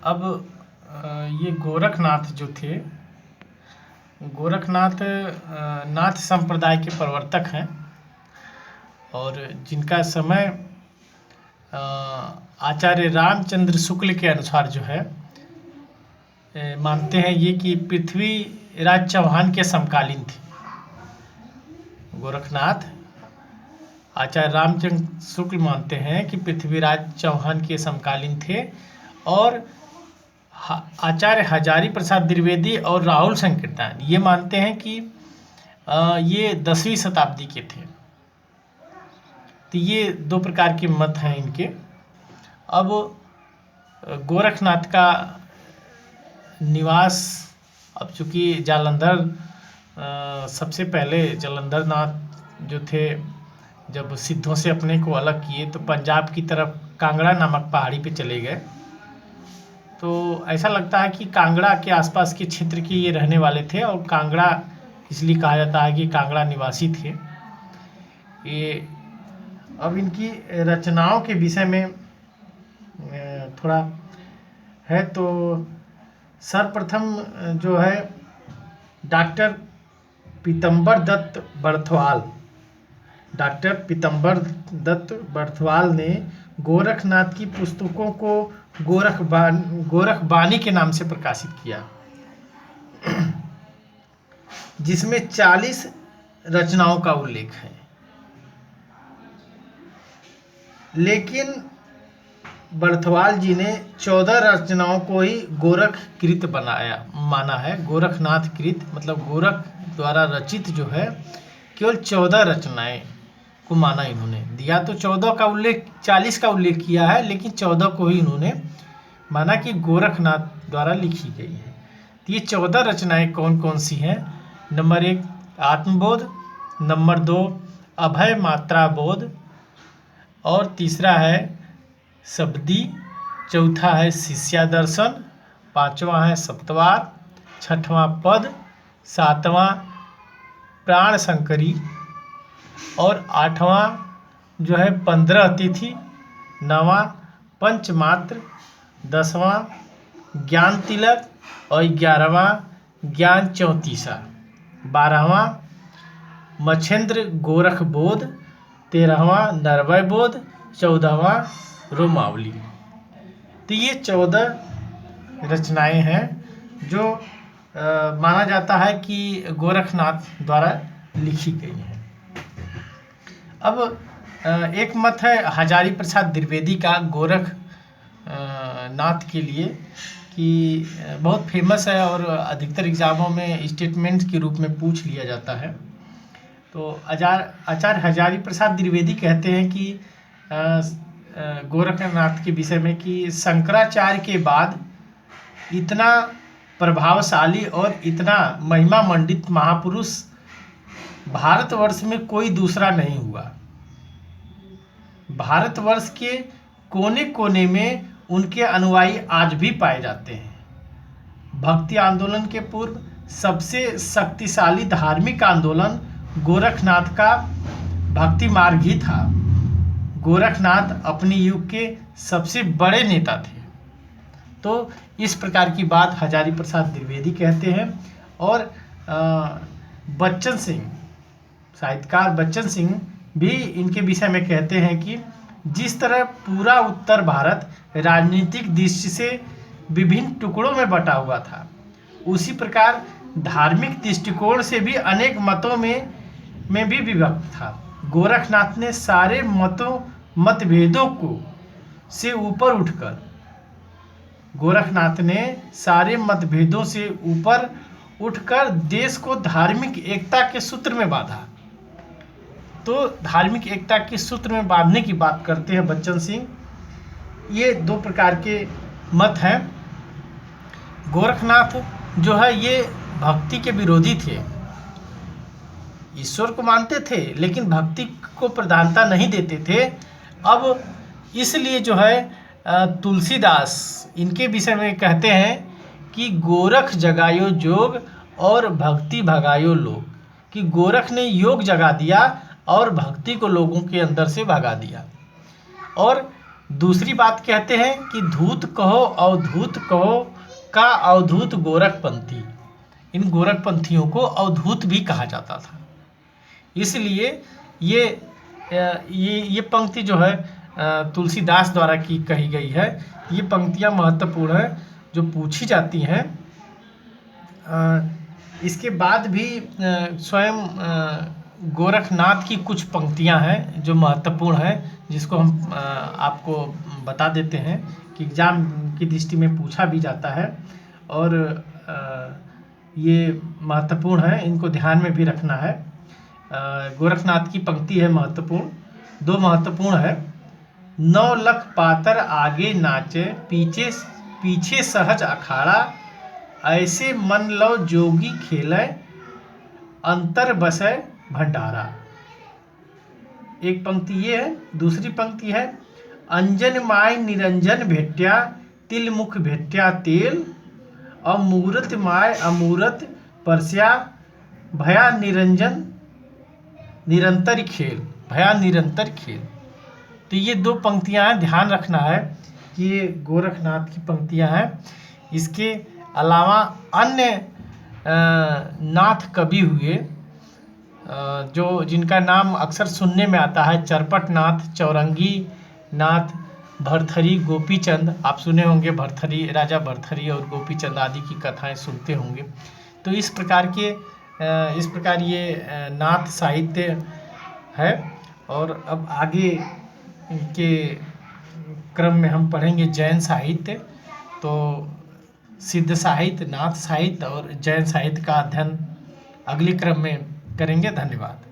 अब ये गोरखनाथ जो थे, गोरखनाथ नाथ संप्रदाय के प्रवर्तक हैं और जिनका समय आचार्य रामचंद्र शुक्ल के अनुसार जो है मानते हैं ये कि पृथ्वीराज चौहान के समकालीन थे। गोरखनाथ आचार्य रामचंद्र शुक्ल मानते हैं कि पृथ्वीराज चौहान के समकालीन थे और आचार्य हजारी प्रसाद द्विवेदी और राहुल संकीर्तन ये मानते हैं कि ये 10वीं शताब्दी के थे। तो ये दो प्रकार के मत हैं इनके। अब गोरखनाथ का निवास, अब चूँकि जालंधर सबसे पहले जालंधर नाथ जो थे जब सिद्धों से अपने को अलग किए तो पंजाब की तरफ कांगड़ा नामक पहाड़ी पे चले गए। तो ऐसा लगता है कि कांगड़ा के आसपास के क्षेत्र के ये रहने वाले थे और कांगड़ा इसलिए कहा जाता है कि कांगड़ा निवासी थे ये। अब इनकी रचनाओं के विषय में थोड़ा है तो सर्वप्रथम जो है डॉक्टर पीतम्बर दत्त बर्थवाल ने गोरखनाथ की पुस्तकों को गोरखबानी के नाम से प्रकाशित किया, जिसमें 40 रचनाओं का उल्लेख है। लेकिन बर्थवाल जी ने 14 रचनाओं को ही गोरखकृत माना है। गोरखनाथ कृत मतलब गोरख द्वारा रचित जो है केवल 14 रचनाएं को माना इन्होंने। दिया तो 40 का उल्लेख किया है, लेकिन 14 को ही इन्होंने माना कि गोरखनाथ द्वारा लिखी गई है। तो ये 14 रचनाएं कौन कौन सी हैं? नंबर 1 आत्मबोध, नंबर 2 अभय मात्रा बोध, और तीसरा है शब्दी, चौथा है शिष्या दर्शन, पांचवा है सप्तवार, छठवां पद, सातवां प्राण शंकरी, और आठवां जो है 15 तिथि, नवां पंचमात्र, 10वां ज्ञान तिलक और 11वां ज्ञान चौतीसा, 12वां मच्छेंद्र गोरख बोध, 13वां नरवय बोध, 14वां रोमावली। तो ये 14 रचनाएं हैं जो माना जाता है कि गोरखनाथ द्वारा लिखी गई हैं। अब एक मत है हजारी प्रसाद द्विवेदी का गोरख नाथ के लिए कि बहुत फेमस है और अधिकतर एग्जामों में स्टेटमेंट के रूप में पूछ लिया जाता है। तो आचार्य हजारी प्रसाद द्विवेदी कहते हैं कि गोरखनाथ के विषय में कि शंकराचार्य के बाद इतना प्रभावशाली और इतना महिमा मंडित महापुरुष भारतवर्ष में कोई दूसरा नहीं हुआ। भारतवर्ष के कोने कोने में उनके अनुयायी आज भी पाए जाते हैं। भक्ति आंदोलन के पूर्व सबसे शक्तिशाली धार्मिक आंदोलन गोरखनाथ का भक्ति मार्ग ही था। गोरखनाथ अपने युग के सबसे बड़े नेता थे। तो इस प्रकार की बात हजारी प्रसाद द्विवेदी कहते हैं। और बच्चन सिंह, साहित्यकार बच्चन सिंह भी इनके विषय में कहते हैं कि जिस तरह पूरा उत्तर भारत राजनीतिक दृष्टि से विभिन्न टुकड़ों में बटा हुआ था, उसी प्रकार धार्मिक दृष्टिकोण से भी अनेक मतों में भी विभक्त था। गोरखनाथ ने सारे मतभेदों को से ऊपर उठकर देश को धार्मिक एकता के सूत्र में बांधा। तो धार्मिक एकता के सूत्र में बांधने की बात करते हैं बच्चन सिंह। ये दो प्रकार के मत हैं। गोरखनाथ जो है ये भक्ति के विरोधी थे। ईश्वर को मानते थे लेकिन भक्ति को प्रधानता नहीं देते थे। अब इसलिए जो है तुलसीदास इनके विषय में कहते हैं कि गोरख जगायो जोग और भक्ति भगायो लोग, कि गोरख ने योग जगा दिया और भक्ति को लोगों के अंदर से भगा दिया। और दूसरी बात कहते हैं कि धूत कहो अवधूत कहो का अवधूत गोरखपंथी। इन गोरखपंथियों को अवधूत भी कहा जाता था। इसलिए ये पंक्ति जो है तुलसीदास द्वारा की कही गई है। ये पंक्तियाँ महत्वपूर्ण है जो पूछी जाती हैं। इसके बाद भी स्वयं गोरखनाथ की कुछ पंक्तियां हैं जो महत्वपूर्ण है, जिसको हम आपको बता देते हैं कि एग्जाम की दृष्टि में पूछा भी जाता है और ये महत्वपूर्ण है, इनको ध्यान में भी रखना है। गोरखनाथ की पंक्ति है महत्वपूर्ण, दो महत्वपूर्ण है। 9 लख पातर आगे नाचे, पीछे पीछे सहज अखाड़ा, ऐसे मन लो जोगी खेले, अंतर बसे भंडारा। एक पंक्ति ये है। दूसरी पंक्ति है, अंजन माय निरंजन भेट्या, तिल मुख भेट्या तेल, अमूरत माय अमूरत परस्या, भया निरंजन निरंतर खेल, भया निरंतर खेल। तो ये दो पंक्तियां हैं, ध्यान रखना है कि ये गोरखनाथ की पंक्तियां हैं। इसके अलावा अन्य नाथ कवि हुए जो जिनका नाम अक्सर सुनने में आता है, चरपट नाथ, चौरंगी नाथ, भरथरी, गोपीचंद। आप सुने होंगे भरथरी, राजा भरथरी और गोपीचंद आदि की कथाएं सुनते होंगे। तो इस प्रकार ये नाथ साहित्य है। और अब आगे के क्रम में हम पढ़ेंगे जैन साहित्य। तो सिद्ध साहित्य, नाथ साहित्य और जैन साहित्य का अध्ययन अगले क्रम में करेंगे। धन्यवाद।